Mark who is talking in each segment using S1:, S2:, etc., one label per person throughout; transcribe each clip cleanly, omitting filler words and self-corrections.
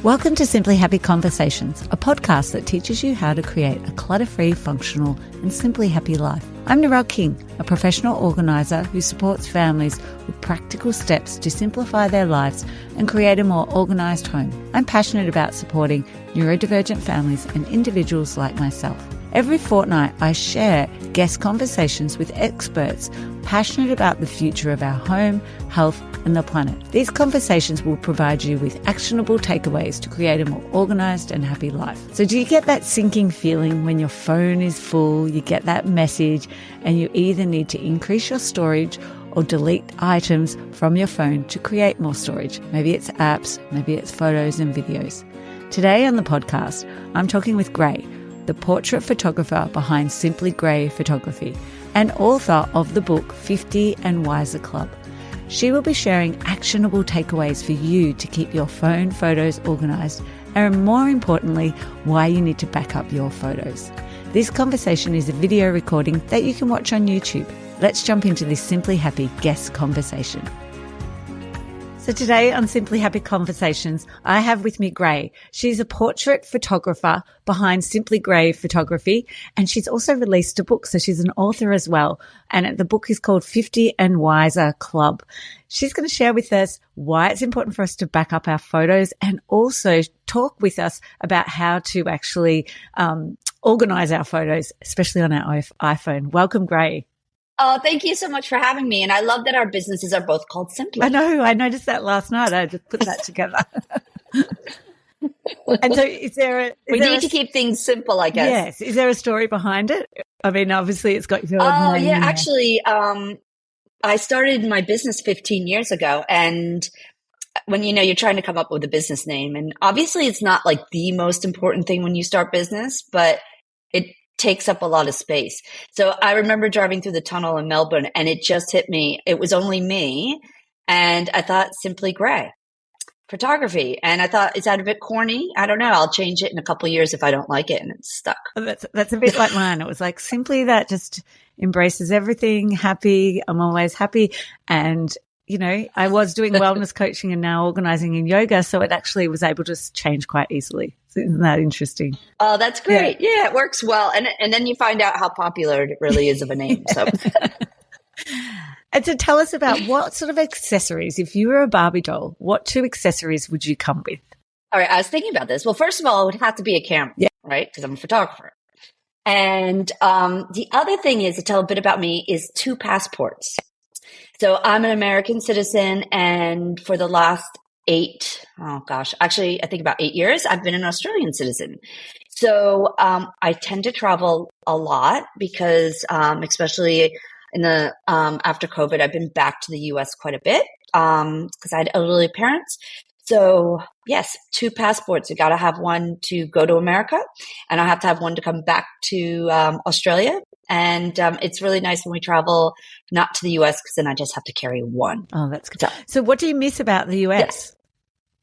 S1: Welcome to Simply Happy Conversations, a podcast that teaches you how to create a clutter-free, functional, and simply happy life. I'm Narelle King, a professional organizer who supports families with practical steps to simplify their lives and create a more organized home. I'm passionate about supporting neurodivergent families and individuals like myself. Every fortnight, I share guest conversations with experts passionate about the future of our home, health, and the planet. These conversations will provide you with actionable takeaways to create a more organized and happy life. So do you get that sinking feeling when your phone is full, you get that message, and you either need to increase your storage or delete items from your phone to create more storage? Maybe it's apps, maybe it's photos and videos. Today on the podcast, I'm talking with Gray, the portrait photographer behind Simply Gray Photography and author of the book 50 and Wiser Club. She will be sharing actionable takeaways for you to keep your phone photos organized and, more importantly, why you need to back up your photos. This conversation is a video recording that you can watch on YouTube. Let's jump into this Simply Happy guest conversation. So today on Simply Happy Conversations, I have with me Gray. She's a portrait photographer behind Simply Gray Photography, and she's also released a book, so she's an author as well. And the book is called 50 and Wiser Club. She's going to share with us why it's important for us to back up our photos and also talk with us about how to actually organize our photos, especially on our iPhone. Welcome, Gray.
S2: Oh, thank you so much for having me. And I love that our businesses are both called Simply.
S1: I know. I noticed that last night. I just put that together. And so
S2: we need to keep things simple, I guess.
S1: Yes. Is there a story behind it? I mean, obviously it's got your name.
S2: Oh, yeah. Actually, I started my business 15 years ago. And when, you're trying to come up with a business name, and obviously it's not like the most important thing when you start business, but it takes up a lot of space. So I remember driving through the tunnel in Melbourne and it just hit me. It was only me. And I thought Simply Gray Photography. And I thought, is that a bit corny? I don't know. I'll change it in a couple of years if I don't like it. And it's stuck.
S1: That's a bit like mine. It was like Simply that just embraces everything, happy. I'm always happy. And I was doing wellness coaching and now organizing in yoga. So it actually was able to change quite easily. Isn't that interesting?
S2: Oh, that's great. Yeah, it works well. And then you find out how popular it really is of a name. So.
S1: And so tell us about what sort of accessories, if you were a Barbie doll, what 2 accessories would you come with?
S2: All right. I was thinking about this. Well, first of all, it would have to be a camera, right? Because I'm a photographer. And the other thing is to tell a bit about me is 2 passports. So I'm an American citizen, and for the last I think about 8 years, I've been an Australian citizen. So I tend to travel a lot because especially in the after COVID, I've been back to the US quite a bit because I had elderly parents. So yes, 2 passports. You got to have one to go to America, and I have to have one to come back to Australia. And it's really nice when we travel not to the US because then I just have to carry one.
S1: Oh, that's good. So what do you miss about the US? Yes.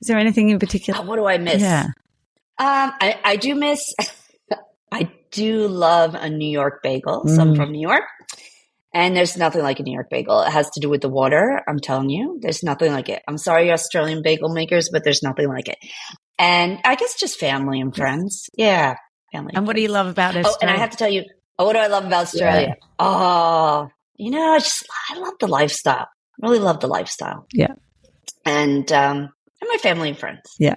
S1: Is there anything in particular?
S2: What do I miss?
S1: Yeah.
S2: I do miss, I do love a New York bagel. So I'm from New York. And there's nothing like a New York bagel. It has to do with the water. I'm telling you, there's nothing like it. I'm sorry, Australian bagel makers, but there's nothing like it. And I guess just family and friends. Yeah. Family.
S1: And what do you love about Australia?
S2: Oh, and I have to tell you, what do I love about Australia? Yeah. Oh, I love the lifestyle. I really love the lifestyle.
S1: Yeah.
S2: And my family and friends.
S1: Yeah.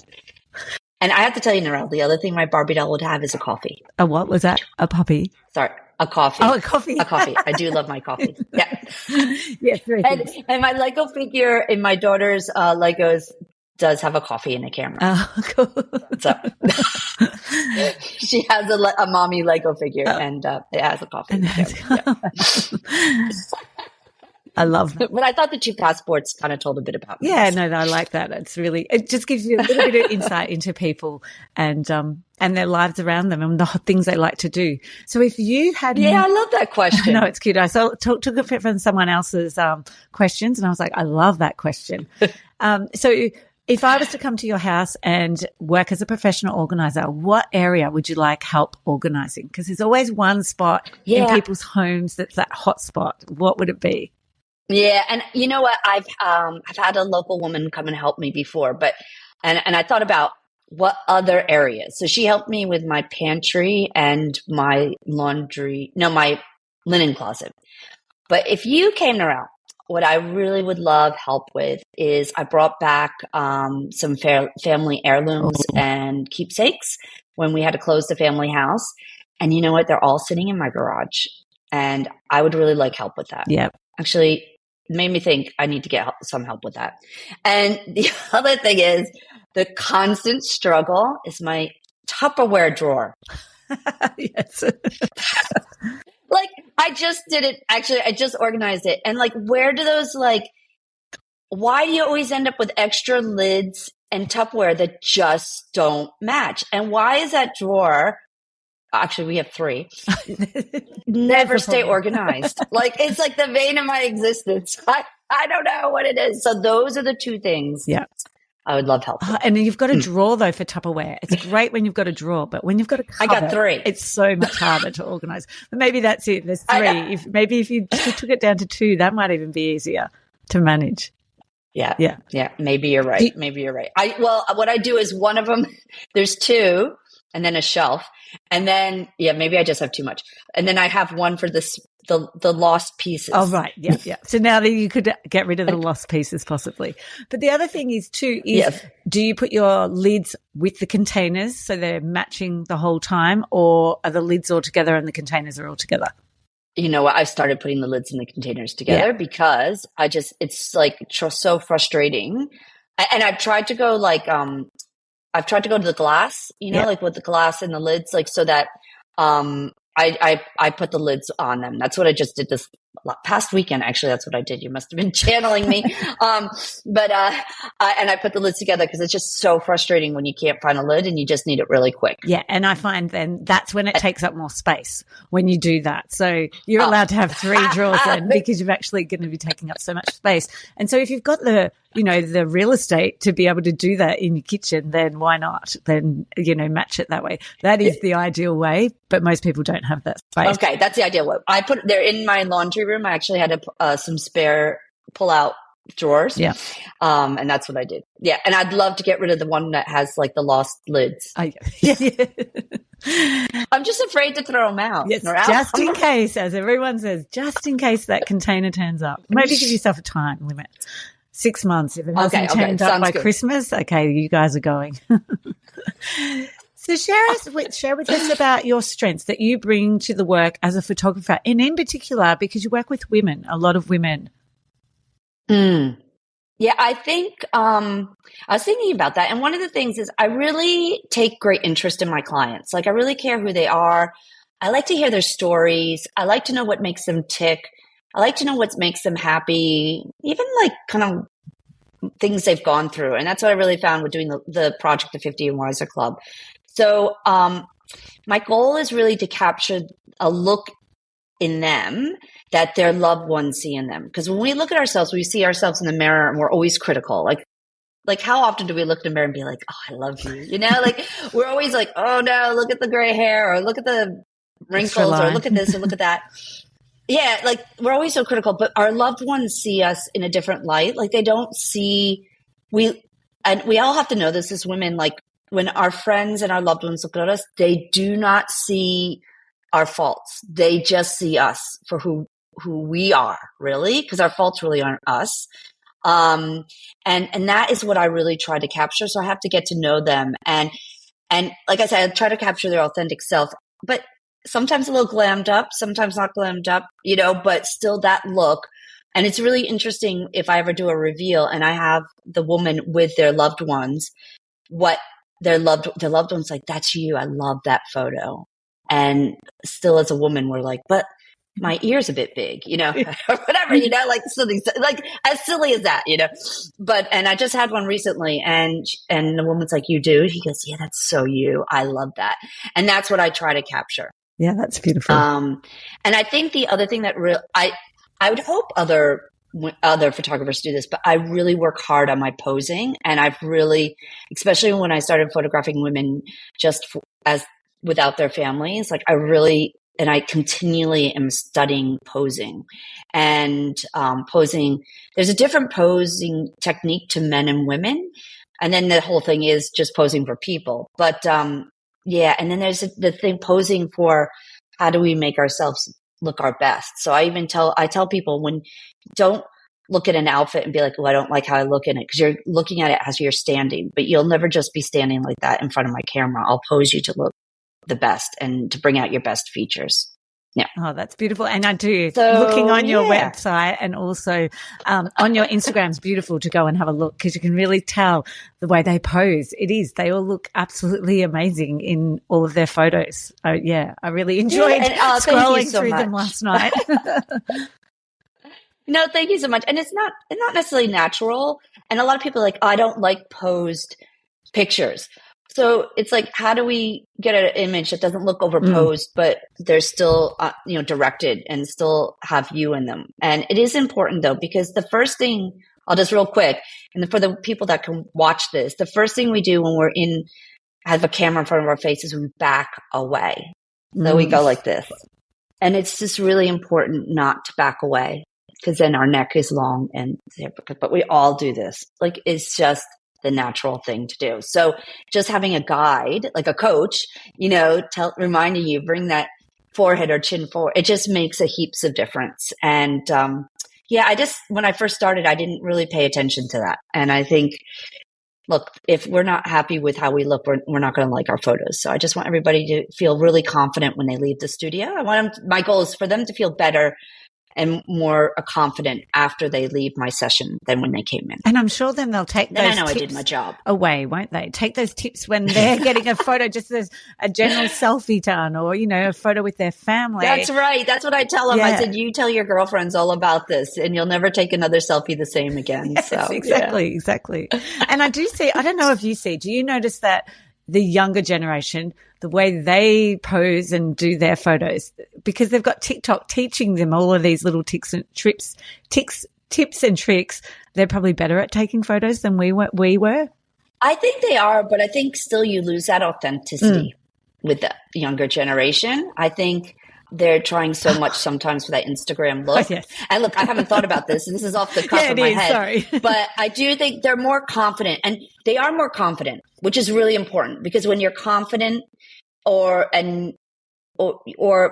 S2: And I have to tell you, Narelle, the other thing my Barbie doll would have is a coffee.
S1: A what was that? A puppy?
S2: Sorry, a coffee.
S1: Oh, a coffee.
S2: A coffee. I do love my coffee. Yeah.
S1: Yes.
S2: And my Lego figure in my daughter's Legos does have a coffee and a camera.
S1: Oh, cool.
S2: So she has a mommy Lego figure and it has a coffee. Yeah.
S1: I love that.
S2: But I thought the 2 passports kind of told a bit about me.
S1: Yeah, no, I like that. It just gives you a little bit of insight into people and their lives around them and the things they like to do. So if you had...
S2: Yeah, I love that question.
S1: No, it's cute. I took it from someone else's questions and I was like, I love that question. So if I was to come to your house and work as a professional organizer, what area would you like help organizing? Because there's always one spot in people's homes that's that hot spot. What would it be?
S2: Yeah. And you know what? I've had a local woman come and help me before, and I thought about what other areas? So she helped me with my pantry and my my linen closet. But if you came around, what I really would love help with is I brought back some family heirlooms and keepsakes when we had to close the family house. And you know what? They're all sitting in my garage. And I would really like help with that.
S1: Yeah.
S2: Actually, it made me think I need to get some help with that. And the other thing is the constant struggle is my Tupperware drawer.
S1: Yes.
S2: Like, I just did it. Actually, I just organized it. And like, where do those why do you always end up with extra lids and Tupperware that just don't match? And why is that drawer? Actually, we have 3. Never stay organized. Like, it's like the vein of my existence. I don't know what it is. So those are the 2 things.
S1: Yeah.
S2: I would love help.
S1: And you've got a drawer though for Tupperware. It's great when you've got a drawer, but when you've got a cupboard,
S2: I got 3.
S1: It's so much harder to organize. But maybe that's it. There's 3. If you took it down to 2, that might even be easier to manage.
S2: Yeah. Maybe you're right. What I do is one of them, there's 2 and then a shelf. And then, maybe I just have too much. And then I have one for the lost pieces.
S1: Oh, right. Yeah. So now that you could get rid of the lost pieces possibly. But the other thing is too, do you put your lids with the containers so they're matching the whole time, or are the lids all together and the containers are all together?
S2: You know what? I started putting the lids and the containers together because it's like so frustrating. And I've tried to go to the glass, like with the glass and the lids, like so that I put the lids on them. That's what I just did this past weekend. Actually, that's what I did. You must have been channeling me. And I put the lids together because it's just so frustrating when you can't find a lid and you just need it really quick.
S1: Yeah. And I find then that's when it takes up more space when you do that. So you're allowed to have 3 drawers then because you're actually going to be taking up so much space. And so if you've got the real estate to be able to do that in your kitchen, then why not? Then, match it that way. That is the ideal way, but most people don't have that space.
S2: Okay, that's the ideal way. I put they're in my laundry room. I actually had some spare pull-out drawers.
S1: Yeah.
S2: And that's what I did. Yeah, and I'd love to get rid of the one that has like the lost lids.
S1: Yeah.
S2: I'm just afraid to throw them out.
S1: Yes, just in case, as everyone says, just in case that container turns up. Maybe give yourself a time limit. 6 months. If it hasn't turned up by Christmas, okay, you guys are going. So share with us about your strengths that you bring to the work as a photographer, and in particular, because you work with women, a lot of women.
S2: Yeah, I think I was thinking about that. And one of the things is I really take great interest in my clients. Like, I really care who they are. I like to hear their stories. I like to know what makes them tick. I like to know what makes them happy, even like kind of things they've gone through. And that's what I really found with doing the Project the 50 and Wiser Club. So my goal is really to capture a look in them that their loved ones see in them. Because when we look at ourselves, we see ourselves in the mirror and we're always critical. Like how often do we look in the mirror and be like, oh, I love you? Like we're always like, oh no, look at the gray hair, or look at the wrinkles, or look at this or look at that. Yeah, like we're always so critical, but our loved ones see us in a different light. Like they don't see and we all have to know this as women, like when our friends and our loved ones look at us, they do not see our faults. They just see us for who we are, really, because our faults really aren't us. And that is what I really try to capture. So I have to get to know them. And like I said, I try to capture their authentic self, but sometimes a little glammed up, sometimes not glammed up, but still that look. And it's really interesting if I ever do a reveal and I have the woman with their loved ones, what their loved ones like, that's you. I love that photo. And still as a woman, we're like, but my ear's a bit big, or whatever, like something like as silly as that, but, and I just had one recently and the woman's like, you do? He goes, yeah, that's so you. I love that. And that's what I try to capture.
S1: Yeah, that's beautiful.
S2: And I think the other thing that I would hope other photographers do this, but I really work hard on my posing. And I've really, especially when I started photographing women just without their families, like I continually am studying posing and posing. There's a different posing technique to men and women. And then the whole thing is just posing for people. But yeah, and then there's the thing posing for how do we make ourselves look our best. So I tell people when don't look at an outfit and be like, well, I don't like how I look in it, because you're looking at it as you're standing, but you'll never just be standing like that in front of my camera. I'll pose you to look the best and to bring out your best features. Yeah.
S1: Oh, that's beautiful. And I do.
S2: So,
S1: looking on your website and also on your Instagram is beautiful to go and have a look, because you can really tell the way they pose. They all look absolutely amazing in all of their photos. Yeah, I really enjoyed scrolling through them last night.
S2: No, thank you so much. And it's not necessarily natural. And a lot of people are like, I don't like posed pictures. So it's like, how do we get an image that doesn't look overposed, but they're still, directed and still have you in them? And it is important though, because the first thing, I'll just real quick, and for the people that can watch this, the first thing we do when we're have a camera in front of our face is we back away. So we go like this. And it's just really important not to back away, because then our neck is long but we all do this. Like, it's just the natural thing to do. So just having a guide, like a coach, reminding you, bring that forehead or chin forward, it just makes a heaps of difference. And when I first started, I didn't really pay attention to that. And I think, look, if we're not happy with how we look, we're not going to like our photos. So I just want everybody to feel really confident when they leave the studio. My goal is for them to feel better and more confident after they leave my session than when they came in.
S1: And I'm sure then they'll take those tips
S2: I did my job
S1: away, won't they? Take those tips when they're getting a photo, just as a general selfie done, or, a photo with their family.
S2: That's right. That's what I tell them. Yeah. I said, you tell your girlfriends all about this and you'll never take another selfie the same again.
S1: Yes, so, exactly. And I do see, I don't know if you see, do you notice that the younger generation, the way they pose and do their photos, because they've got TikTok teaching them all of these little tips and tricks, they're probably better at taking photos than we were?
S2: I think they are, but I think still you lose that authenticity with the younger generation. I think they're trying so much sometimes for that Instagram look.
S1: Yes.
S2: And look, I haven't thought about this, and this is off the cuff of my head.
S1: Sorry.
S2: But I do think they're more confident, and they are more confident, which is really important, because when you're confident or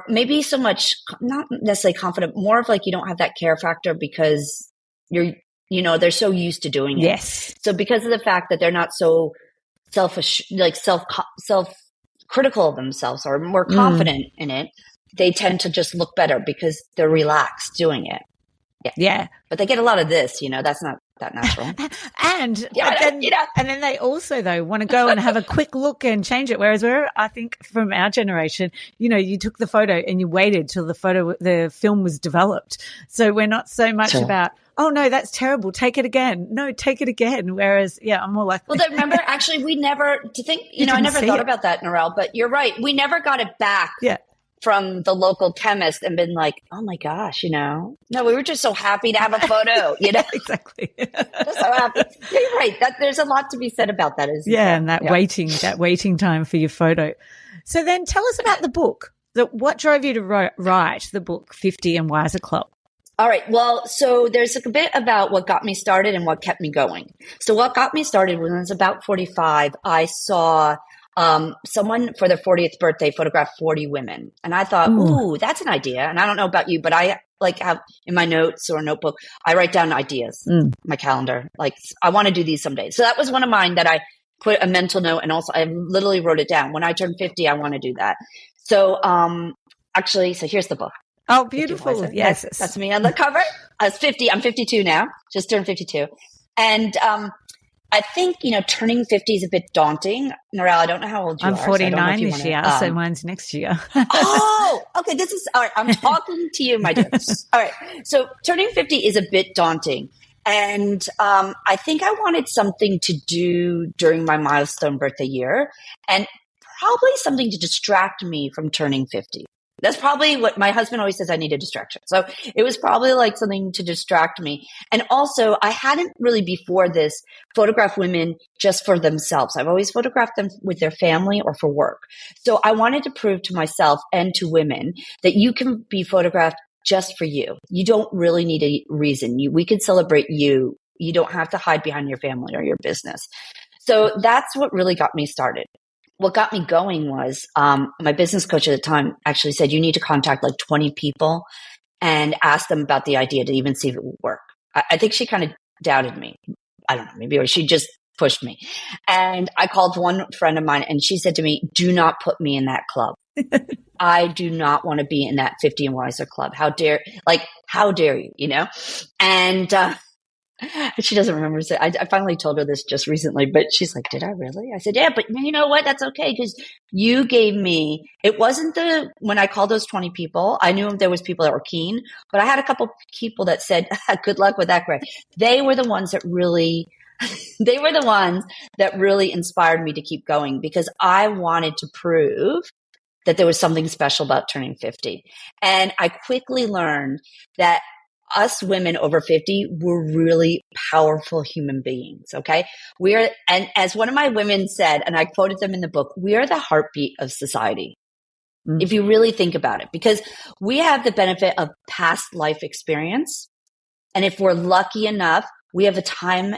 S2: maybe so much, not necessarily confident, more of like you don't have that care factor because they're so used to doing it.
S1: Yes.
S2: So because of the fact that they're not so self-critical of themselves or more confident in it, they tend to just look better because they're relaxed doing it.
S1: Yeah.
S2: But they get a lot of this, that's not that natural.
S1: And then they also, though, want to go and have a quick look and change it. Whereas I think from our generation, you took the photo and you waited till the film was developed. So we're not so much about, oh no, that's terrible, take it again. No, take it again. Whereas, I'm more like,
S2: well, remember, actually, I never thought about that, Narelle, but you're right. We never got it back.
S1: Yeah.
S2: From the local chemist and been like, oh my gosh, no, we were just so happy to have a photo,
S1: Exactly.
S2: Just so happy. You're right. There's a lot to be said about that.
S1: And that waiting time for your photo. So then tell us about the book. What drove you to write the book 50 and Wiser Club?
S2: All right. Well, so there's a bit about what got me started and what kept me going. So what got me started when I was about 45, I saw someone for their 40th birthday photographed 40 women. And I thought, ooh, that's an idea. And I don't know about you, but I have in my notes or notebook, I write down ideas, my calendar. Like, I want to do these someday. So that was one of mine that I put a mental note. And also I literally wrote it down. When I turn 50, I want to do that. So, so here's the book.
S1: Oh, beautiful. Yes.
S2: That's me on the cover. I was 50. I'm 52 now, just turned 52. And, I think, turning 50 is a bit daunting. Narelle, I don't know how old you are.
S1: I'm 49 this year, so mine's next year.
S2: Oh, okay. This is, all right. I'm talking to you, my dear. All right. So turning 50 is a bit daunting. And I think I wanted something to do during my milestone birthday year, and probably something to distract me from turning 50. That's probably what my husband always says, I need a distraction. So it was probably like something to distract me. And also, I hadn't really before this photographed women just for themselves. I've always photographed them with their family or for work. So I wanted to prove to myself and to women that you can be photographed just for you. You don't really need a reason. We can celebrate you. You don't have to hide behind your family or your business. So that's what really got me started. What got me going was my business coach at the time actually said, you need to contact like 20 people and ask them about the idea to even see if it would work. I think she kind of doubted me. I don't know, maybe she just pushed me. And I called one friend of mine and she said to me, do not put me in that club. I do not want to be in that 50 and wiser club. How dare you, you know? And she doesn't remember. I finally told her this just recently, but she's like, did I really? I said, yeah, but you know what? That's okay. Because you gave me, it wasn't when I called those 20 people, I knew there was people that were keen, but I had a couple people that said, good luck with that, Greg. They were the ones that really inspired me to keep going because I wanted to prove that there was something special about turning 50. And I quickly learned that us women over 50 were really powerful human beings. Okay. And as one of my women said, and I quoted them in the book, we are the heartbeat of society. If you really think about it, because we have the benefit of past life experience. And if we're lucky enough, we have a time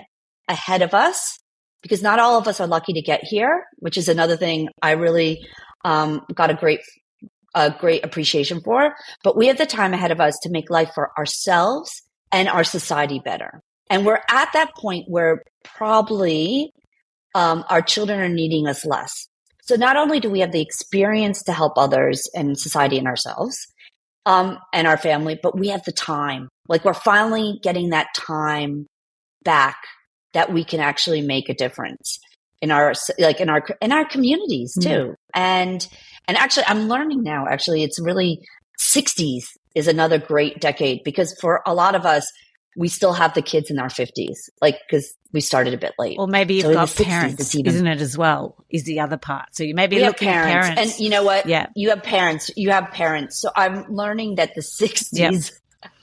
S2: ahead of us because not all of us are lucky to get here, which is another thing I really got a great appreciation for, but we have the time ahead of us to make life for ourselves and our society better. And we're at that point where probably our children are needing us less. So not only do we have the experience to help others and society and ourselves and our family, but we have the time. Like we're finally getting that time back that we can actually make a difference in our communities too. And actually, I'm learning now, it's really 60s is another great decade because for a lot of us, we still have the kids in our 50s, like, because we started a bit late.
S1: Or maybe you've got parents, isn't it, as well, is the other part. So you may be looking at parents.
S2: And you know what?
S1: Yeah.
S2: You have parents. So I'm learning that the 60s,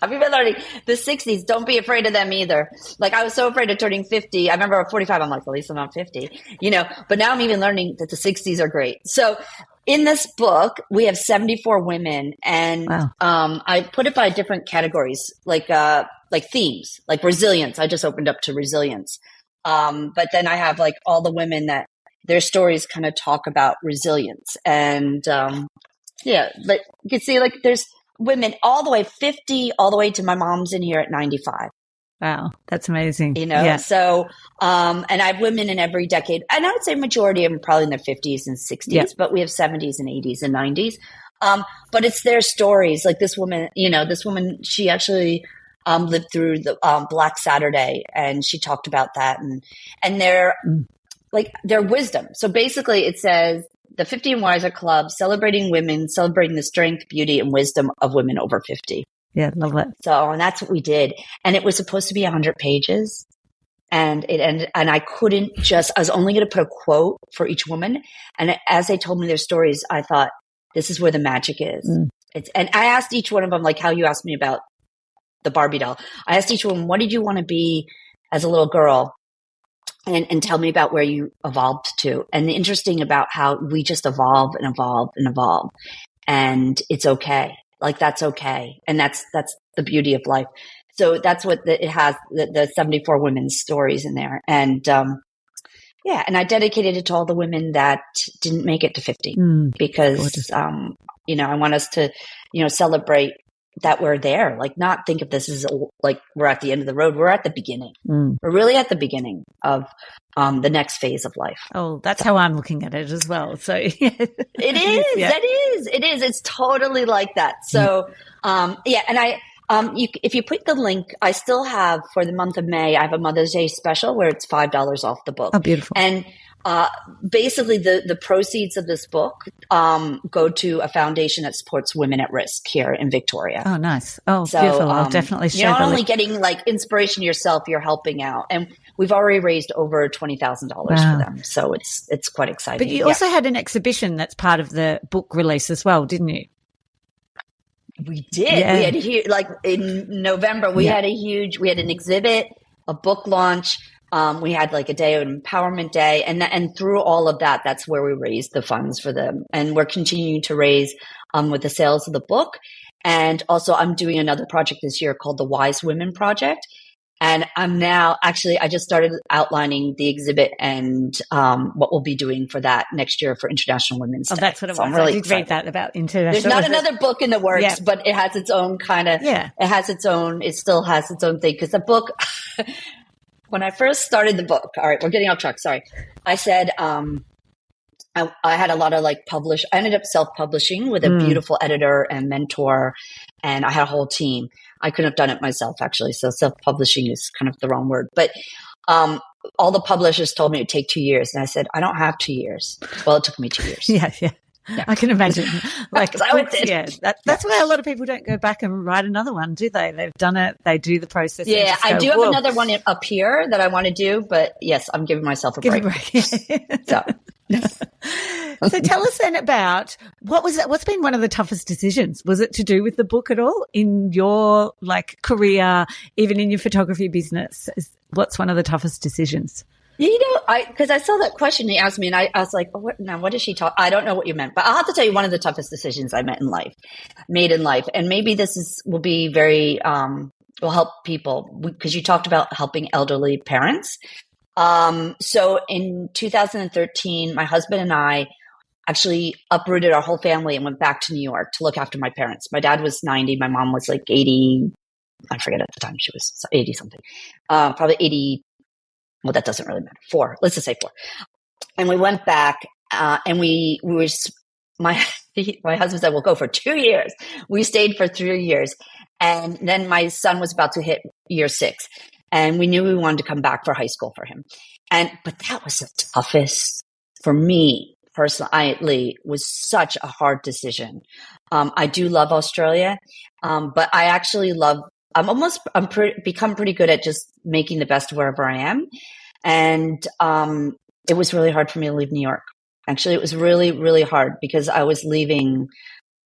S2: I've even learning the 60s, don't be afraid of them either. Like I was so afraid of turning 50. I remember at 45, I'm like, at least I'm not 50, you know, but now I'm even learning that the 60s are great. So in this book, we have 74 women and I put it by different categories, like themes, like resilience. I just opened up to resilience. But then I have like all the women that their stories kind of talk about resilience. And like you can see like there's women all the way 50, all the way to my mom's in here at 95.
S1: Wow, that's amazing.
S2: You know, so, and I have women in every decade, and I would say majority of them probably in their 50s and 60s, but we have 70s and 80s and 90s. But it's their stories. Like this woman, she actually lived through the Black Saturday, and she talked about that and their wisdom. So basically it says the 50 and Wiser Club, celebrating women, celebrating the strength, beauty, and wisdom of women over 50.
S1: Yeah, love it.
S2: So, and that's what we did. And it was supposed to be 100 pages. And it ended, and I was only going to put a quote for each woman. And as they told me their stories, I thought, this is where the magic is. And I asked each one of them, like how you asked me about the Barbie doll. I asked each one, what did you want to be as a little girl? And tell me about where you evolved to. And the interesting about how we just evolve and evolve and evolve. And it's okay. Like that's okay. And that's the beauty of life. So that's what it has, the 74 women's stories in there. And, and I dedicated it to all the women that didn't make it to 50 because, I want us to, celebrate that we're there, like not think of this as like we're at the end of the road. We're at the beginning. We're really at the beginning of the next phase of life.
S1: Oh, that's how I'm looking at it as well. So it
S2: is. It's totally like that. So, and I, if you put the link, I still have for the month of May, I have a Mother's Day special where it's $5 off the book.
S1: Oh, beautiful.
S2: And basically the proceeds of this book go to a foundation that supports women at risk here in Victoria.
S1: Oh, nice. Oh, so, beautiful. I'll definitely share.
S2: You're not only getting like inspiration yourself, you're helping out. And we've already raised over $20,000 for them. So it's quite exciting.
S1: But you also had an exhibition that's part of the book release as well, didn't you?
S2: We did. Yeah. We had like in November, we had an exhibit, a book launch. We had like a day of empowerment day, and through all of that, that's where we raised the funds for them. And we're continuing to raise with the sales of the book. And also I'm doing another project this year called the Wise Women Project. And I'm now actually, I just started outlining the exhibit and what we'll be doing for that next year for International Women's Day.
S1: That's what it was.
S2: I'm really
S1: I did
S2: excited.
S1: read that about international.
S2: There's not another book in the works, but it has its own kind of, it still has its own thing. Because the book, when I first started the book, all right, we're getting off track. Sorry. I said, I had a lot of I ended up self-publishing with a beautiful editor and mentor, and I had a whole team. I couldn't have done it myself, actually. So self-publishing is kind of the wrong word. But all the publishers told me it would take 2 years. And I said, I don't have 2 years. Well, it took me 2 years.
S1: Yeah. I can imagine.
S2: That's
S1: why a lot of people don't go back and write another one, do they? They've done it. They do the process.
S2: Yeah, I do have another one up here that I want to do. But yes, I'm giving myself a break.
S1: So tell us then about what's been one of the toughest decisions? Was it to do with the book at all in your career, even in your photography business? What's one of the toughest decisions?
S2: Because I saw that question he asked me, and I was like, what does she talk? I don't know what you meant, but I'll have to tell you one of the toughest decisions I made in life. And maybe will be very, will help people, because you talked about helping elderly parents. So in 2013, my husband and I actually uprooted our whole family and went back to New York to look after my parents. My dad was 90. My mom was 80. I forget at the time, she was 80 something, probably 80. Well, that doesn't really matter. 4. Let's just say 4. And we went back, and we were, my husband said, we'll go for 2 years. We stayed for 3 years. And then my son was about to hit year 6. And we knew we wanted to come back for high school for him. But that was the toughest for me personally. Was such a hard decision. I do love Australia. But I actually become pretty good at just making the best of wherever I am. And it was really hard for me to leave New York. Actually, it was really, really hard because I was leaving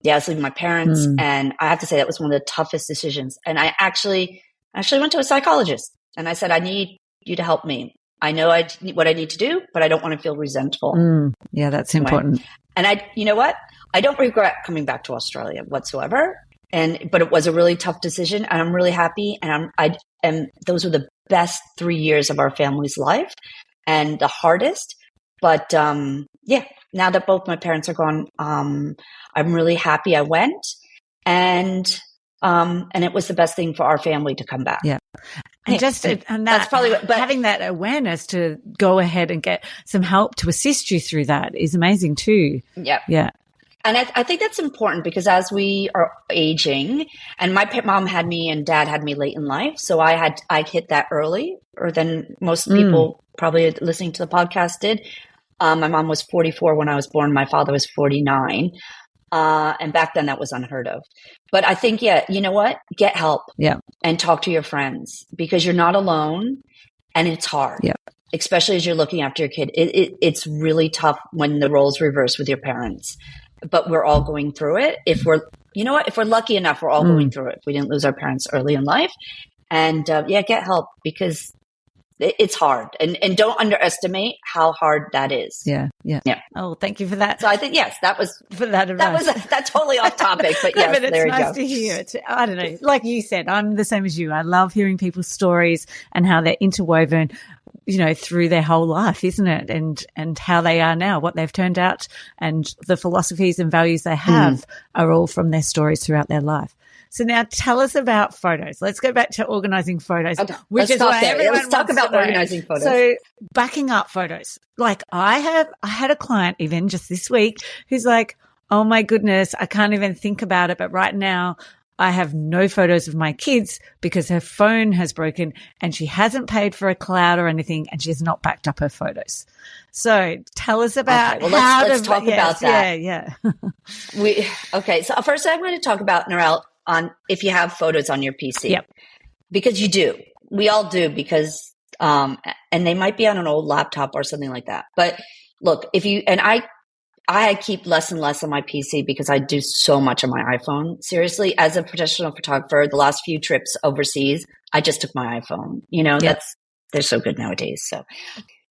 S2: my parents. And I have to say that was one of the toughest decisions. And I actually went to a psychologist and I said, I need you to help me. I know what I need to do, but I don't want to feel resentful.
S1: Yeah, that's important.
S2: And you know what? I don't regret coming back to Australia whatsoever. But it was a really tough decision, and I'm really happy. And those were the best 3 years of our family's life, and the hardest. But now that both my parents are gone, I'm really happy I went, and it was the best thing for our family to come back.
S1: Yeah. And that's probably having that awareness to go ahead and get some help to assist you through that is amazing too.
S2: Yeah.
S1: Yeah.
S2: And I think that's important because as we are aging, and my mom had me and dad had me late in life. So I hit that earlier than most people probably listening to the podcast did. My mom was 44 when I was born. My father was 49. And back then that was unheard of. But I think, you know what? Get help.
S1: Yeah.
S2: And talk to your friends because you're not alone and it's hard. Yeah. Especially as you're looking after your kid. It's really tough when the roles reverse with your parents. But we're all going through it. If we're lucky enough, we're all going through it. We didn't lose our parents early in life. And get help because it's hard. And don't underestimate how hard that is.
S1: Yeah. Oh, thank you for that.
S2: So I think, yes, that was for that advice. That's totally off topic, but yes,
S1: but
S2: there you
S1: nice
S2: go.
S1: To hear it. I don't know. Like you said, I'm the same as you. I love hearing people's stories and how they're interwoven, through their whole life, isn't it? And how they are now, what they've turned out, and the philosophies and values they have are all from their stories throughout their life. So now tell us about photos. Let's go back to organizing photos,
S2: okay.
S1: which is why everyone
S2: Let's talk about organizing photos.
S1: So backing up photos. Like I had a client even just this week who's like, oh my goodness, I can't even think about it. But right now I have no photos of my kids because her phone has broken and she hasn't paid for a cloud or anything and she has not backed up her photos. So tell us about
S2: let's talk about that.
S1: Yeah.
S2: So first I'm going to talk about, Narelle, on if you have photos on your PC.
S1: Yep.
S2: Because you do. We all do because, and they might be on an old laptop or something like that. But look, I keep less and less on my PC because I do so much on my iPhone. Seriously, as a professional photographer, the last few trips overseas, I just took my iPhone. They're so good nowadays. So,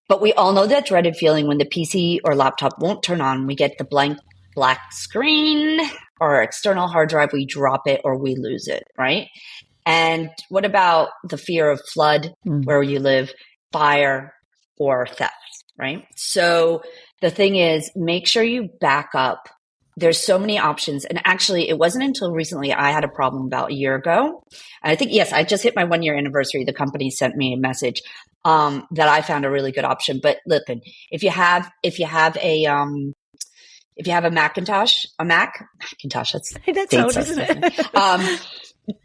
S2: but we all know that dreaded feeling when the PC or laptop won't turn on. We get the blank black screen or external hard drive. We drop it or we lose it, right? And what about the fear of flood where you live, fire, or theft, right? So the thing is, make sure you back up. There's so many options. And actually, it wasn't until recently I had a problem about a year ago. And I think, yes, I just hit my 1-year anniversary. The company sent me a message that I found a really good option. But listen, if you have a Macintosh, that's
S1: old, isn't it?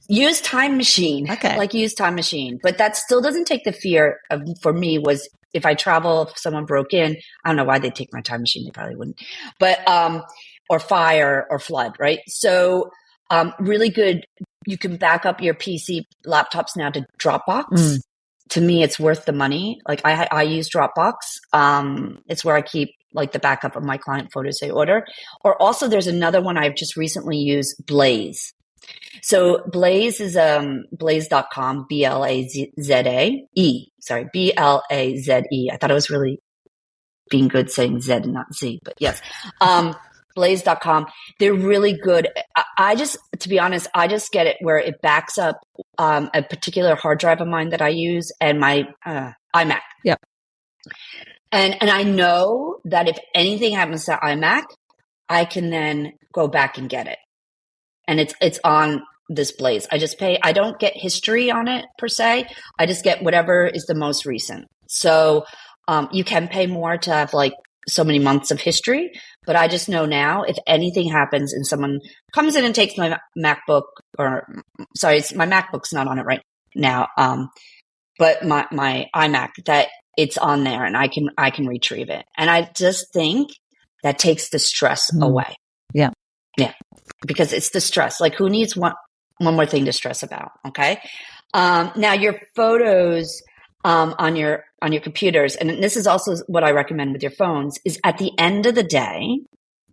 S2: Use Time Machine.
S1: Okay.
S2: Like use Time Machine. But that still doesn't take the fear of, for me, was if I travel, if someone broke in, I don't know why they'd take my time machine. They probably wouldn't. But, or fire or flood, right? So, really good. You can back up your PC laptops now to Dropbox. To me, it's worth the money. Like I use Dropbox. It's where I keep like the backup of my client photos they order. Or also there's another one I've just recently used, Blaze. So Blaze is blaze.com, B-L-A-Z-E. Sorry, B-L-A-Z-E. I thought I was really being good saying Z and not Z, but yes. Blaze.com. They're really good. To be honest, I just get it where it backs up a particular hard drive of mine that I use and my iMac.
S1: Yep.
S2: And I know that if anything happens to iMac, I can then go back and get it. And it's on this Blaze. I don't get history on it per se. I just get whatever is the most recent. So you can pay more to have like so many months of history, but I just know now if anything happens and someone comes in and takes my MacBook, my MacBook's not on it right now, but my iMac, that it's on there and I can retrieve it. And I just think that takes the stress away.
S1: Yeah.
S2: Yeah. Because it's the stress. Like who needs one more thing to stress about? Okay. Now your photos, on your computers, and this is also what I recommend with your phones, is at the end of the day,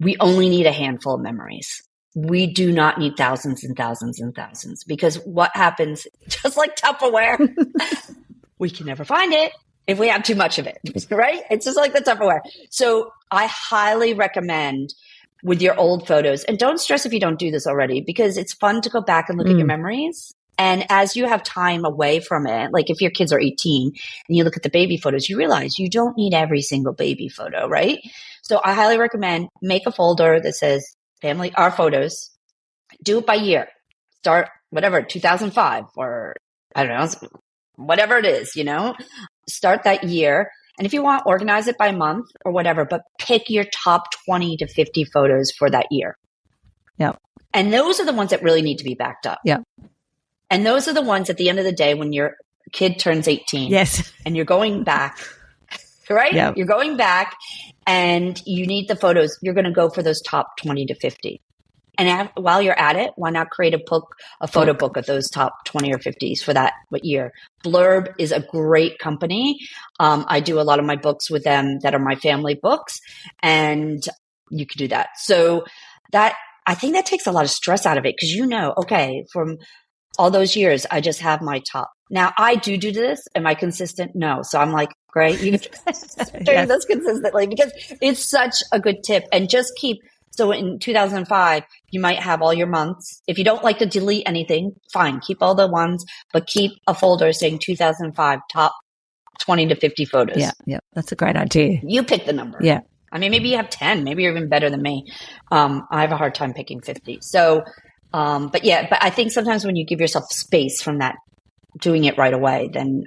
S2: we only need a handful of memories. We do not need thousands and thousands and thousands, because what happens, just like Tupperware, we can never find it if we have too much of it, right? It's just like the Tupperware. So I highly recommend with your old photos, and don't stress if you don't do this already, because it's fun to go back and look at your memories. And as you have time away from it, like if your kids are 18 and you look at the baby photos, you realize you don't need every single baby photo, right? So I highly recommend make a folder that says family, our photos, do it by year, start whatever, 2005 or I don't know, whatever it is, start that year. And if you want, organize it by month or whatever, but pick your top 20 to 50 photos for that year.
S1: Yeah.
S2: And those are the ones that really need to be backed up.
S1: Yeah.
S2: And those are the ones at the end of the day when your kid turns 18.
S1: Yes.
S2: And you're going back, right?
S1: Yeah.
S2: You're going back and you need the photos. You're going to go for those top 20 to 50. And while you're at it, why not create a photo book of those top 20 or 50s for that year? Blurb is a great company. I do a lot of my books with them that are my family books, and you can do that. So I think that takes a lot of stress out of it, because okay, from all those years, I just have my top. Now, I do this. Am I consistent? No. So I'm like, great. You can doing this consistently, because it's such a good tip. And just so in 2005, you might have all your months. If you don't like to delete anything, fine. Keep all the ones, but keep a folder saying 2005 top 20 to 50 photos.
S1: Yeah. Yeah. That's a great idea.
S2: You pick the number.
S1: Yeah.
S2: I mean, maybe you have 10. Maybe you're even better than me. I have a hard time picking 50. So, but I think sometimes when you give yourself space from that, doing it right away, then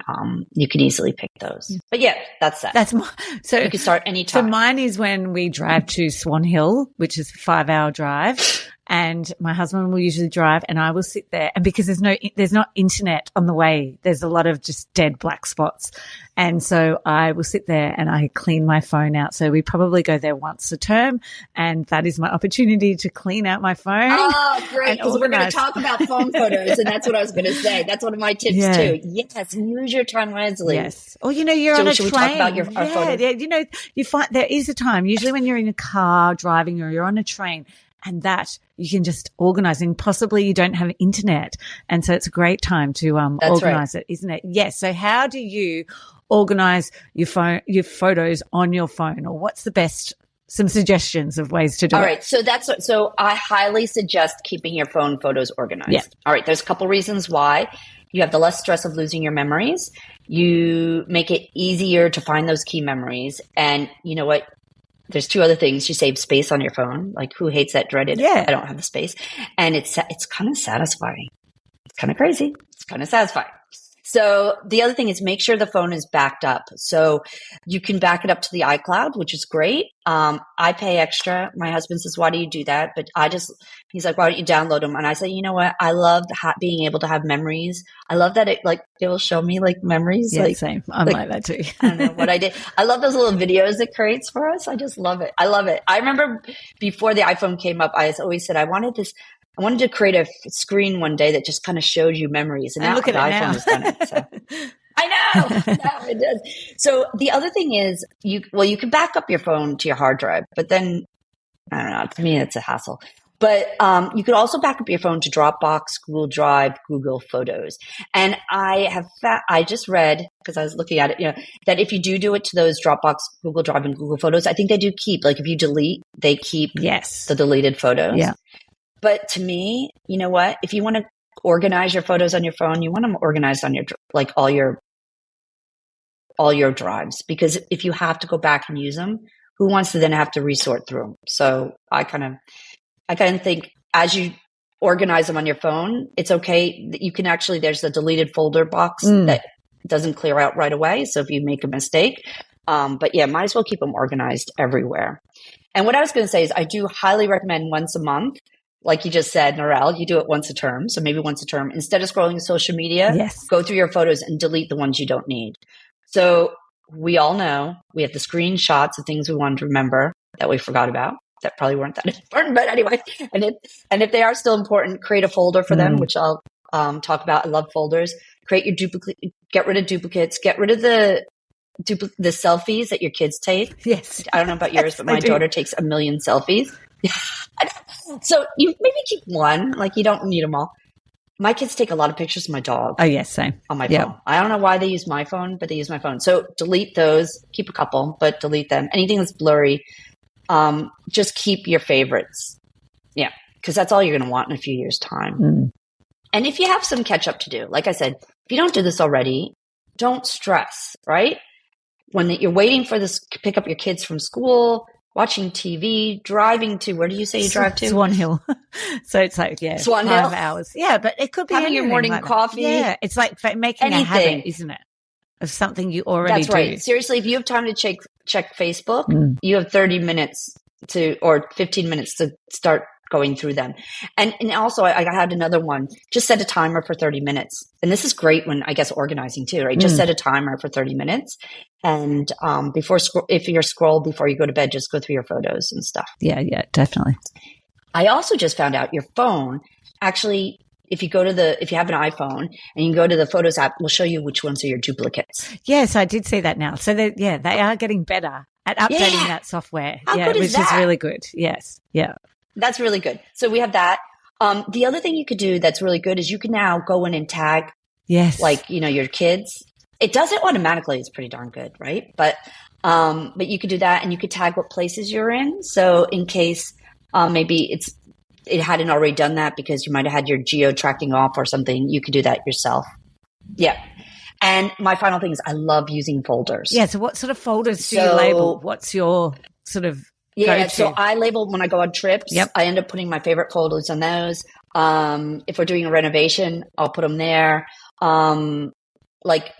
S2: you can easily pick those. But that's that. So you can start anytime.
S1: So mine is when we drive to Swan Hill, which is a 5-hour drive. And my husband will usually drive and I will sit there, and because there's not internet on the way, there's a lot of just dead black spots. And so I will sit there and I clean my phone out. So we probably go there once a term, and that is my opportunity to clean out my phone.
S2: Oh, great. Because we're going to talk about phone photos, and that's what I was going to say. That's one of my tips too. Yes. Use your time wisely.
S1: Yes. Or, you're on a train.
S2: Should we talk about our photos?
S1: Yeah. You find there is a time, usually when you're in a car driving or you're on a train, and that you can just organize, and possibly you don't have internet. And so it's a great time to organize it, isn't it? Yes. So how do you organize your photos on your phone, or what's the best some suggestions of ways to do it.
S2: All right. So I highly suggest keeping your phone photos organized.
S1: Yeah.
S2: All right. There's a couple reasons why. You have the less stress of losing your memories. You make it easier to find those key memories. And you know what? There's two other things. You save space on your phone. Like, who hates that dreaded, I don't have the space. And it's kind of satisfying. It's kind of crazy. It's kind of satisfying. So the other thing is make sure the phone is backed up. So you can back it up to the iCloud, which is great. I pay extra. My husband says, why do you do that? But he's like, why don't you download them? And I say, you know what? I love being able to have memories. I love that it will show me like memories.
S1: Yeah, same. I'm like that too.
S2: I don't know what I did. I love those little videos it creates for us. I just love it. I love it. I remember before the iPhone came up, I always said, I wanted to create a screen one day that just kind of showed you memories. And now
S1: look at
S2: the
S1: it
S2: iPhone
S1: now.
S2: has done it. So. I know. No, it does. So the other thing is you can back up your phone to your hard drive, but then I don't know. To me, it's a hassle. But you could also back up your phone to Dropbox, Google Drive, Google Photos. And I just read, because I was looking at it, that if you do it to those Dropbox, Google Drive, and Google Photos, I think they do keep, like if you delete, they keep the deleted photos. Yeah. But to me, you know what? If you want to organize your photos on your phone, you want them organized on your all your drives, because if you have to go back and use them, who wants to then have to resort through them? So I kind of think as you organize them on your phone, it's okay that you can actually, there's a deleted folder box that doesn't clear out right away. So if you make a mistake, but yeah, might as well keep them organized everywhere. And what I was going to say is I do highly recommend once a month. Like you just said, Narelle, you do it once a term. So maybe once a term, instead of scrolling social media, go through your photos and delete the ones you don't need. So we all know we have the screenshots of things we wanted to remember that we forgot about that probably weren't that important. But anyway, and if they are still important, create a folder for them, which I'll talk about. I love folders. Create your duplicate, get rid of duplicates, get rid of the selfies that your kids take.
S1: Yes.
S2: I don't know about yours, but my daughter takes 1 million selfies. So you maybe keep one, like you don't need them all. My kids take a lot of pictures of my dog.
S1: Oh, yes, same.
S2: On my phone. I don't know why they use my phone, but they use my phone. So delete those, keep a couple, but delete them. Anything that's blurry, just keep your favorites. Yeah, because that's all you're going to want in a few years' time. And if you have some catch up to do, like I said, if you don't do this already, don't stress, right? When you're waiting for this, pick up your kids from school, watching TV, driving to, where do you say you drive to?
S1: Swan Hill. So it's like,
S2: Swan
S1: 5
S2: Hill.
S1: hours. Yeah, but it could be
S2: having your morning coffee.
S1: Yeah, it's like making a habit, isn't it? Of something you already do. That's right.
S2: Seriously, if you have time to check Facebook, you have 30 minutes or 15 minutes to start going through them. And also I had another one, just set a timer for 30 minutes. And this is great when, I guess, organizing too, right? Just set a timer for 30 minutes. And if you're scroll before you go to bed, just go through your photos and stuff.
S1: Yeah, definitely.
S2: I also just found out your phone, actually, if you have an iPhone and you go to the Photos app, will show you which ones are your duplicates.
S1: Yes, I did see that now. So they are getting better at updating that software.
S2: How good is that?
S1: Which is really good. Yes. Yeah.
S2: That's really good. So we have that. The other thing you could do that's really good is you can now go in and tag, your kids. It does it automatically. It's pretty darn good, right? But you could do that, and you could tag what places you're in. So in case maybe it hadn't already done that because you might have had your geo tracking off or something, you could do that yourself. Yeah. And my final thing is I love using folders.
S1: Yeah. So what sort of folders do you label? What's your sort of go-to?
S2: So I label when I go on trips. Yep. I end up putting my favorite folders on those. If we're doing a renovation, I'll put them there. I know it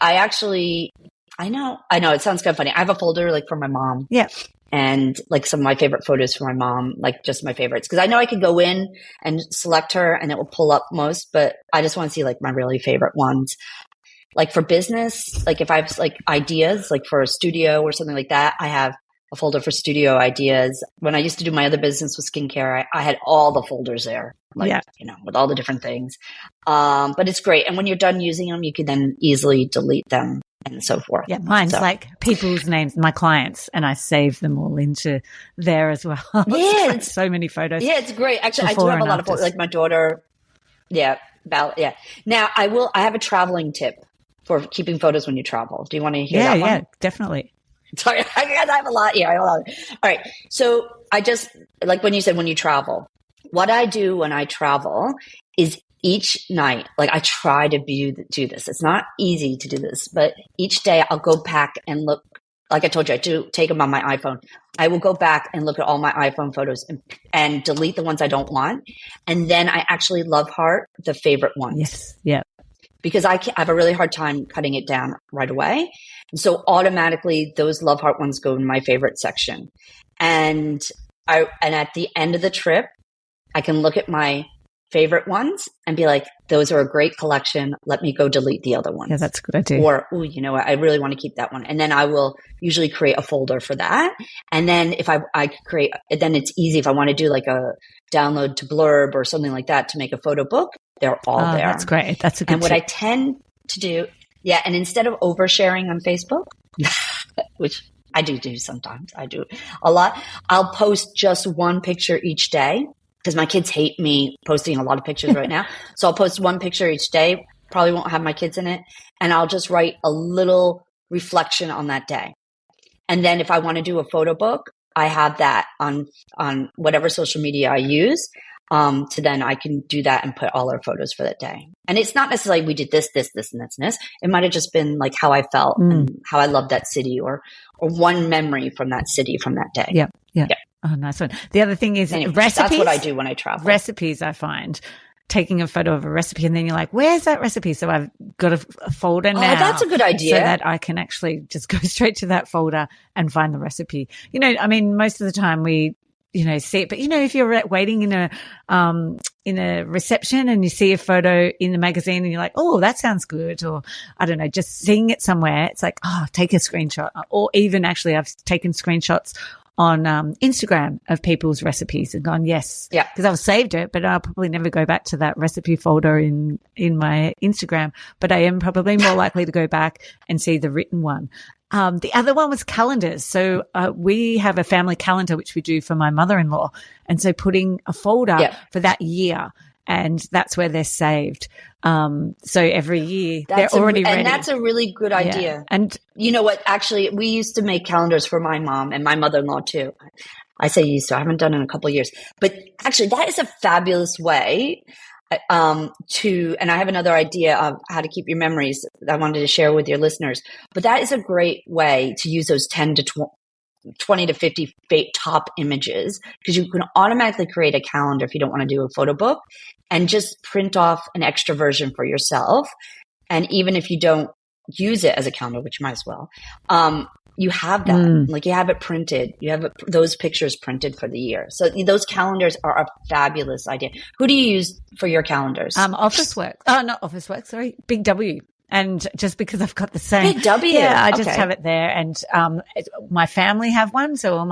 S2: sounds kind of funny. I have a folder like for my mom.
S1: Yeah.
S2: And like some of my favorite photos for my mom, like just my favorites. Because I know I could go in and select her and it will pull up most, but I just want to see like my really favorite ones. Like for business, like if I have like ideas, like for a studio or something like that, I have a folder for studio ideas. When I used to do my other business with skincare, I had all the folders there, with all the different things. But it's great. And when you're done using them, you can then easily delete them and so forth.
S1: Yeah, mine's like people's names, my clients, and I save them all into there as well.
S2: Yeah.
S1: It's so many photos.
S2: Yeah, it's great. Actually, I do have a lot of photos, like my daughter. Yeah. Now I have a traveling tip for keeping photos when you travel. Do you want to hear that one?
S1: Yeah, definitely.
S2: Sorry, I have a lot here. I have a lot. All right. So I just, like when you said when you travel, what I do when I travel is each night, like I try to do this. It's not easy to do this, but each day I'll go back and look. Like I told you, I do take them on my iPhone. I will go back and look at all my iPhone photos and delete the ones I don't want. And then I actually love heart the favorite ones.
S1: Yes. Yeah.
S2: Because I have a really hard time cutting it down right away. And so automatically those love heart ones go in my favorite section. And at the end of the trip, I can look at my favorite ones and be like, those are a great collection. Let me go delete the other ones.
S1: Yeah, that's a good idea.
S2: Or, oh, you know what? I really want to keep that one. And then I will usually create a folder for that. And then if I create, then it's easy if I want to do like a download to blurb or something like that to make a photo book, they're all there.
S1: That's great. That's a good
S2: And what
S1: tip.
S2: I tend to do, and instead of oversharing on Facebook, which I do sometimes, I do a lot, I'll post just one picture each day. Because my kids hate me posting a lot of pictures right now. So I'll post one picture each day. Probably won't have my kids in it. And I'll just write a little reflection on that day. And then if I want to do a photo book, I have that on whatever social media I use. So then I can do that and put all our photos for that day. And it's not necessarily we did this, and this, and this. It might have just been like how I felt and how I loved that city or one memory from that city from that day.
S1: Yeah. Oh, nice one. The other thing is recipes.
S2: That's what I do when I travel.
S1: Recipes, I find. Taking a photo of a recipe and then you're like, where's that recipe? So I've got a folder now.
S2: Oh, that's a good idea.
S1: So that I can actually just go straight to that folder and find the recipe. You know, I mean, most of the time we, see it, but if you're waiting in a reception and you see a photo in the magazine and you're like, oh, that sounds good. Or I don't know, just seeing it somewhere. It's like, oh, take a screenshot. Or even actually I've taken screenshots on Instagram of people's recipes and gone, yes.
S2: Yeah.
S1: Because I've saved it, but I'll probably never go back to that recipe folder in my Instagram. But I am probably more likely to go back and see the written one. The other one was calendars. So we have a family calendar, which we do for my mother-in-law. And so putting a folder for that year, and that's where they're saved. So every year they're already ready.
S2: And that's a really good idea.
S1: Yeah. And
S2: you know what? Actually, we used to make calendars for my mom and my mother-in-law too. I say used to. I haven't done it in a couple of years. But actually, that is a fabulous way and I have another idea of how to keep your memories that I wanted to share with your listeners. But that is a great way to use those 10 to 20 to 50 top images, because you can automatically create a calendar if you don't want to do a photo book and just print off an extra version for yourself. And even if you don't use it as a calendar, which you might as well, you have that, like you have it printed, you have those pictures printed for the year. So those calendars are a fabulous idea. Who do you use for your calendars?
S1: Officeworks. Oh, not Officeworks. Sorry. Big W. And just because I've got the same.
S2: Big W.
S1: Yeah, I just have it there. And my family have one. So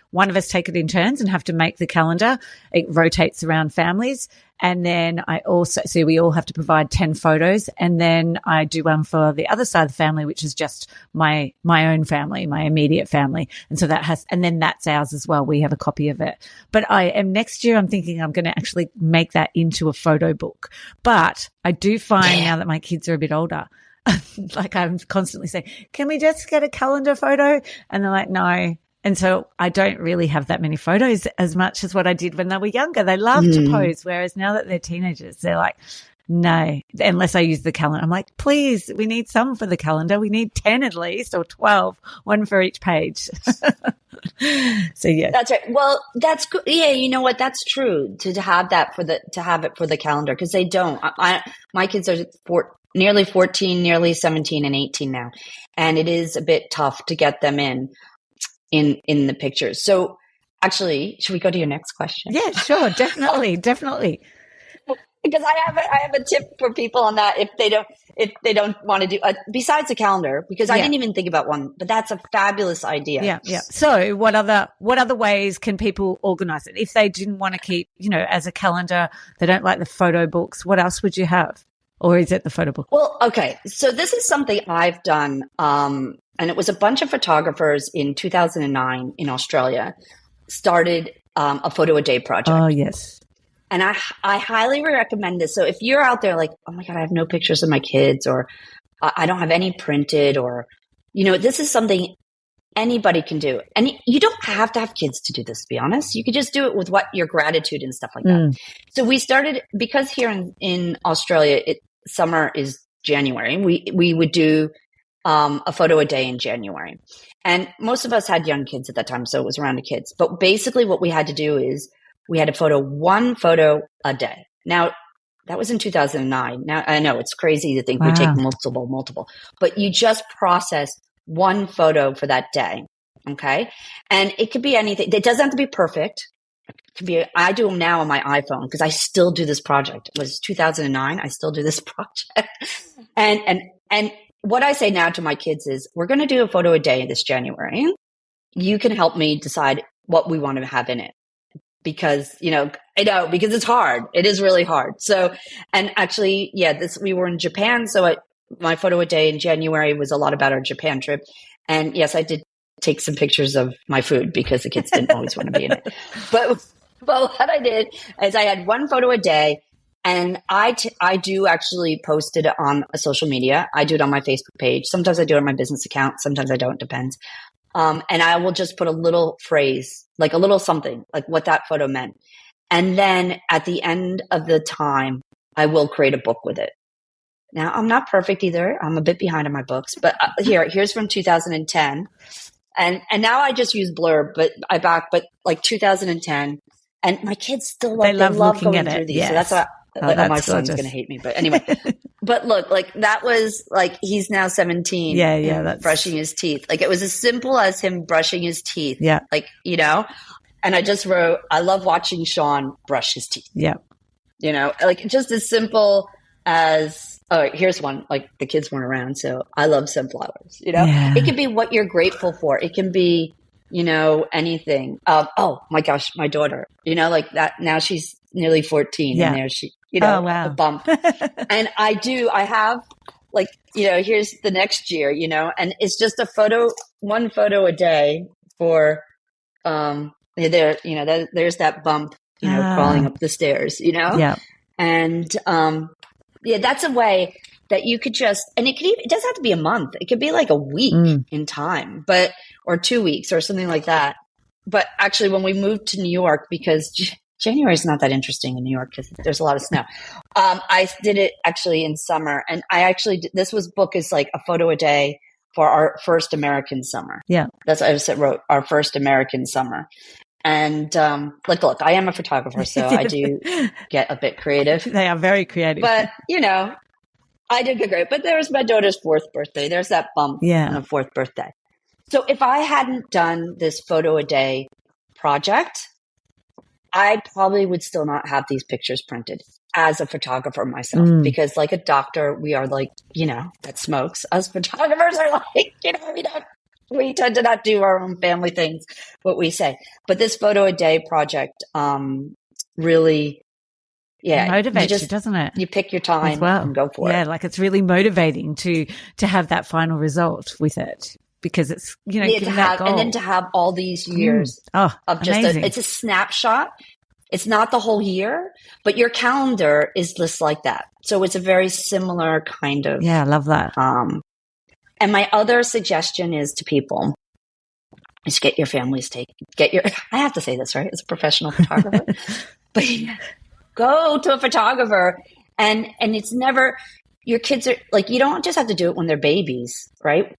S1: one of us take it in turns and have to make the calendar. It rotates around families. And then so we all have to provide 10 photos. And then I do one for the other side of the family, which is just my own family, my immediate family. And so and then that's ours as well. We have a copy of it. But next year I'm thinking I'm going to actually make that into a photo book. But I do find now that my kids are a bit older, like I'm constantly saying, can we just get a calendar photo? And they're like, no. And so I don't really have that many photos as much as what I did when they were younger. They love to pose, whereas now that they're teenagers, they're like, no, unless I use the calendar. I'm like, please, we need some for the calendar. We need 10 at least, or 12, one for each page. So yeah.
S2: That's right. Well, that's good. Yeah, you know what? That's true to have that to have it for the calendar, because they don't. My kids are nearly 14, nearly 17 and 18 now. And it is a bit tough to get them in the pictures. So actually, should we go to your next question?
S1: Yeah, sure. Definitely.
S2: Because I have a tip for people on that if they don't want to do besides the calendar, because I didn't even think about one, but that's a fabulous idea.
S1: Yeah. So what other ways can people organize it? If they didn't want to keep, as a calendar, they don't like the photo books, what else would you have? Or is it the photo book?
S2: Well, okay. So this is something I've done. And it was a bunch of photographers in 2009 in Australia started a photo a day project.
S1: Oh, yes.
S2: And I highly recommend this. So if you're out there like, oh my God, I have no pictures of my kids, or I don't have any printed, or, this is something anybody can do. And you don't have to have kids to do this, to be honest. You could just do it with what your gratitude and stuff like that. So we started, because here in Australia, summer is January. We would do a photo a day in January. And most of us had young kids at that time, so it was around the kids. But basically what we had to do is we had to one photo a day. Now, that was in 2009. Now, I know it's crazy to think we take multiple, but you just process one photo for that day. Okay. And it could be anything. It doesn't have to be perfect. It could be, I do them now on my iPhone because I still do this project. It was 2009. I still do this project. And what I say now to my kids is, we're going to do a photo a day this January. You can help me decide what we want to have in it. Because, because it's hard. It is really hard. So, and actually, we were in Japan. So my photo a day in January was a lot about our Japan trip. And yes, I did take some pictures of my food because the kids didn't always want to be in it. But what I did is I had one photo a day, and I do actually post it on a social media. I do it on my Facebook page. Sometimes I do it on my business account. Sometimes I don't. Depends. And I will just put a little phrase, like a little something, like what that photo meant. And then at the end of the time, I will create a book with it. Now, I'm not perfect either. I'm a bit behind on my books, but here's from 2010. And now I just use Blur, but like 2010. And my kids still love going through these. Yes. So that's why my son's going to hate me. But anyway, but look, like that was like, he's now 17.
S1: Yeah. That's
S2: brushing his teeth. Like it was as simple as him brushing his teeth.
S1: Yeah.
S2: Like, and I just wrote, I love watching Sean brush his teeth.
S1: Yeah.
S2: Like just as simple as, here's one, like the kids weren't around. So I love sunflowers,
S1: Yeah.
S2: It can be what you're grateful for. It can be, anything. Oh my gosh, my daughter, like that. Now she's nearly 14 and there she,
S1: oh, wow.
S2: a bump. And I have like, here's the next year, and it's just one photo a day for, there's that bump, crawling up the stairs,
S1: Yeah.
S2: And, that's a way that you could just, and it doesn't have to be a month. It could be like a week in time, or 2 weeks or something like that. But actually when we moved to New York, because January is not that interesting in New York because there's a lot of snow. I did it actually in summer, and this book is like a photo a day for our first American summer.
S1: Yeah.
S2: That's what I wrote, our first American summer. And, look, I am a photographer, so I do get a bit creative.
S1: They are very creative.
S2: But, I did get great. But there's my daughter's 4th birthday. There's that bump on the 4th birthday. So if I hadn't done this photo a day project, I probably would still not have these pictures printed as a photographer myself, because like a doctor, we are like, that smokes. Us photographers are like, we tend to not do our own family things, what we say. But this photo a day project, really,
S1: motivates you, doesn't it?
S2: You pick your time and go for it.
S1: Yeah, like it's really motivating to have that final result with it. Because it's, giving that goal.
S2: And then to have all these years
S1: of
S2: just
S1: amazing.
S2: It's a snapshot. It's not the whole year, but your calendar is just like that. So it's a very similar kind of.
S1: Yeah, I love that.
S2: And my other suggestion is to people is get your families I have to say this, right? As a professional photographer, but go to a photographer and it's never, your kids are like, you don't just have to do it when they're babies, right?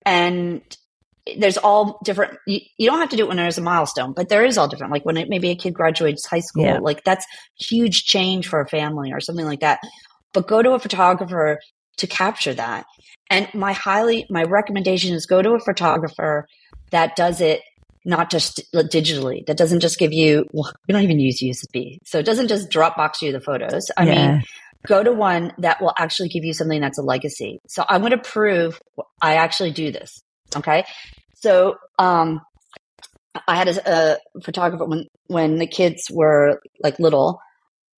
S2: And there's all different, you don't have to do it when there's a milestone, but there is all different. Like when maybe a kid graduates high school, like that's huge change for a family or something like that. But go to a photographer to capture that. And my recommendation is go to a photographer that does it not just digitally, that doesn't just give you, we don't even use USB. So it doesn't just Dropbox you the photos. I mean, go to one that will actually give you something that's a legacy. So I'm going to prove I actually do this. Okay. So, I had a photographer when the kids were like little,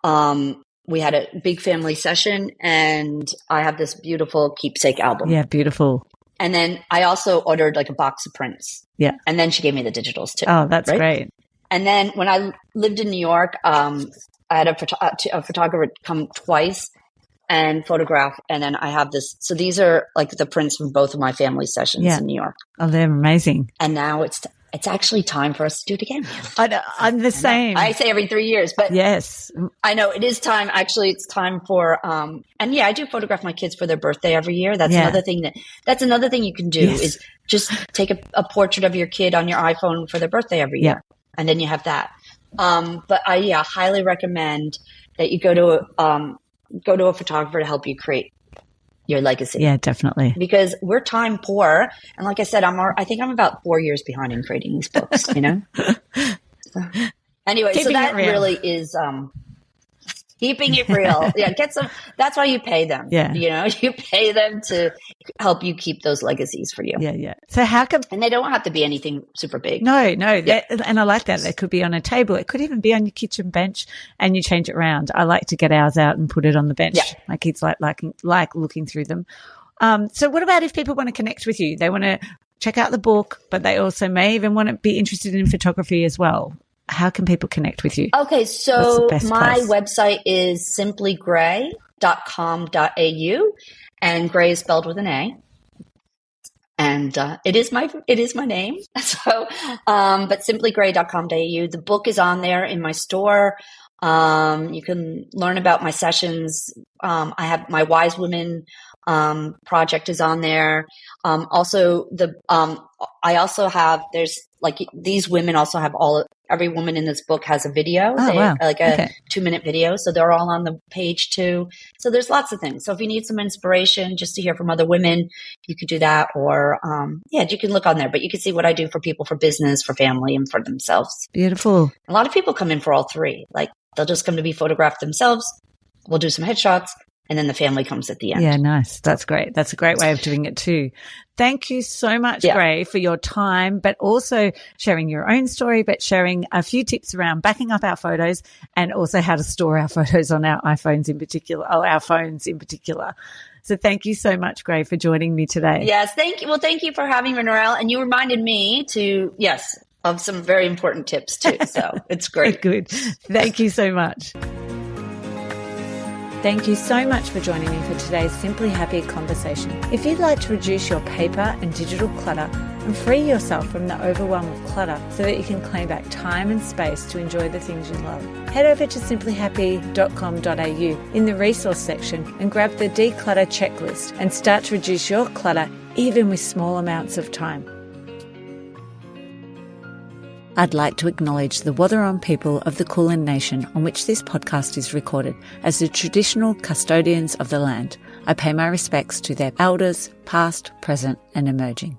S2: we had a big family session and I have this beautiful keepsake album.
S1: Yeah. Beautiful.
S2: And then I also ordered like a box of prints.
S1: Yeah.
S2: And then she gave me the digitals too.
S1: Oh, that's great.
S2: And then when I lived in New York, I had a photographer come twice. and photograph. And then I have this. So these are like the prints from both of my family sessions in New York.
S1: Oh, they're amazing.
S2: And now it's actually time for us to do it again.
S1: I'm the same.
S2: I say every 3 years, but
S1: yes,
S2: I know it is time. Actually, it's time for, and I do photograph my kids for their birthday every year. That's another thing you can do is just take a portrait of your kid on your iPhone for their birthday every year. And then you have that. But I highly recommend that you go to a photographer to help you create your legacy.
S1: Yeah, definitely.
S2: Because we're time poor. And like I said, I think I'm about 4 years behind in creating these books, So, anyway,
S1: Keeping
S2: so that
S1: it real.
S2: really is, keeping it real. That's why you pay them.
S1: Yeah.
S2: You pay them to help you keep those legacies for you.
S1: Yeah, yeah. So how come?
S2: And they don't have to be anything super big.
S1: No. And I like that. They could be on a table. It could even be on your kitchen bench and you change it around. I like to get ours out and put it on the bench. Yeah. My kids like looking through them. So what about if people want to connect with you? They want to check out the book, but they also may even want to be interested in photography as well. How can people connect with you?
S2: Okay, so my website is simplygray.com.au, and Gray is spelled with an A. And it is my name. So, but simplygray.com.au. The book is on there in my store. You can learn about my sessions. I have my Wise Women project is on there. Also I also have, there's like these women also have every woman in this book has a video, like a 2-minute video. So they're all on the page too. So there's lots of things. So if you need some inspiration just to hear from other women, you could do that. Or, you can look on there, but you can see what I do for people, for business, for family, and for themselves.
S1: Beautiful.
S2: A lot of people come in for all three. Like they'll just come to be photographed themselves. We'll do some headshots. And then the family comes at the end.
S1: Yeah, nice. That's great. That's a great way of doing it too. Thank you so much, Gray, for your time, but also sharing your own story, but sharing a few tips around backing up our photos and also how to store our photos on our iPhones in particular, our phones in particular. So thank you so much, Gray, for joining me today.
S2: Yes, thank you. Well, thank you for having me, Narelle. And you reminded me of some very important tips too. So it's great.
S1: Good. Thank you so much. Thank you so much for joining me for today's Simply Happy conversation. If you'd like to reduce your paper and digital clutter and free yourself from the overwhelm of clutter so that you can claim back time and space to enjoy the things you love, head over to simplyhappy.com.au in the resource section and grab the declutter checklist and start to reduce your clutter even with small amounts of time. I'd like to acknowledge the Wathaurong people of the Kulin Nation on which this podcast is recorded as the traditional custodians of the land. I pay my respects to their elders, past, present and emerging.